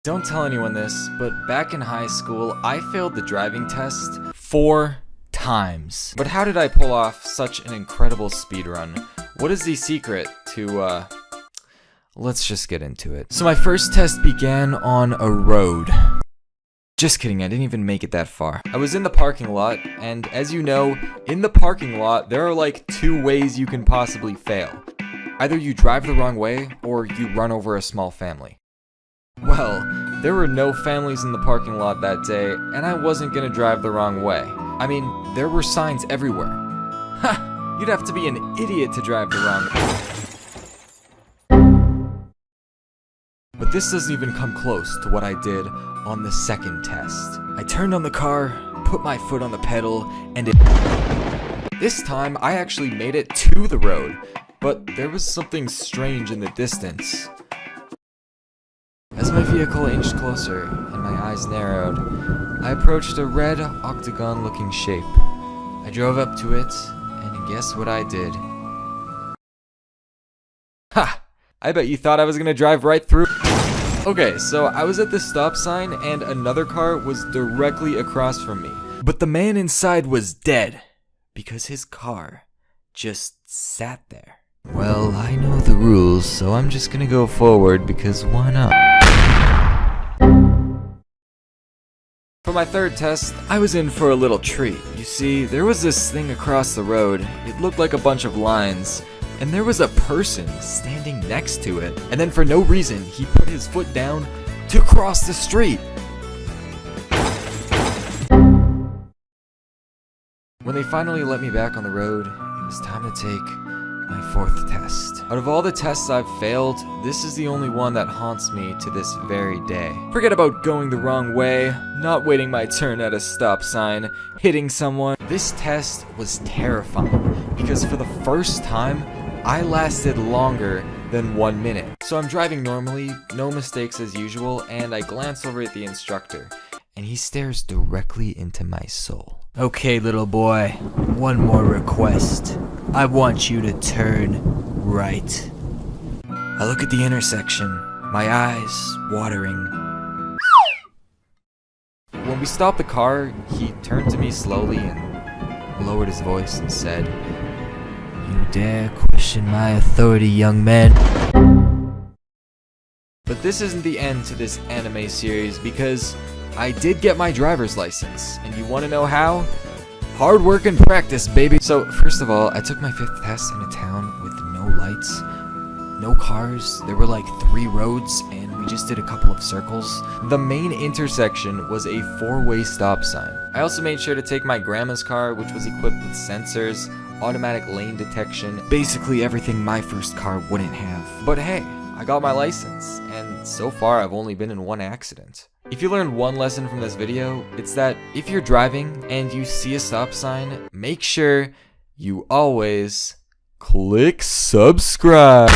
Don't tell anyone this, but back in high school, I failed the driving test 4 times. But how did I pull off such an incredible speedrun? What is the secret to, let's just get into it. So my first test began on a road. Just kidding, I didn't even make it that far. I was in the parking lot, and as you know, in the parking lot, there are like 2 ways you can possibly fail. Either you drive the wrong way, or you run over a small family. Well, there were no families in the parking lot that day, and I wasn't gonna drive the wrong way. I mean, there were signs everywhere. Ha! You'd have to be an idiot to drive the wrong way. But this doesn't even come close to what I did on the second test. I turned on the car, put my foot on the pedal, and this time I actually made it to the road, but there was something strange in the distance. As my vehicle inched closer and my eyes narrowed, I approached a red octagon-looking shape. I drove up to it, and guess what I did? Ha! I bet you thought I was gonna drive right through. Okay, so I was at the stop sign and another car was directly across from me. But the man inside was dead, because his car just sat there. Well, I know the rules, so I'm just gonna go forward because why not? For my third test, I was in for a little treat. You see, there was this thing across the road. It looked like a bunch of lines, and there was a person standing next to it. And then for no reason, he put his foot down to cross the street. When they finally let me back on the road, it was time to take my 4th test. Out of all the tests I've failed, this is the only one that haunts me to this very day. Forget about going the wrong way, not waiting my turn at a stop sign, hitting someone. This test was terrifying because for the first time, I lasted longer than 1 minute. So I'm driving normally, no mistakes as usual, and I glance over at the instructor, and he stares directly into my soul. Okay, little boy, one more request. I want you to turn right. I look at the intersection, my eyes watering. When we stopped the car, he turned to me slowly and lowered his voice and said, "You dare question my authority, young man?" But this isn't the end to this anime series because I did get my driver's license, and you want to know how? Hard work and practice, baby. So, first of all, I took my 5th test in a town with no lights, no cars. There were like 3 roads, and we just did a couple of circles. The main intersection was a 4-way stop sign. I also made sure to take my grandma's car, which was equipped with sensors, automatic lane detection, basically everything my first car wouldn't have. But hey, I got my license, and so far I've only been in 1 accident. If you learned one lesson from this video, it's that if you're driving and you see a stop sign, make sure you always click subscribe.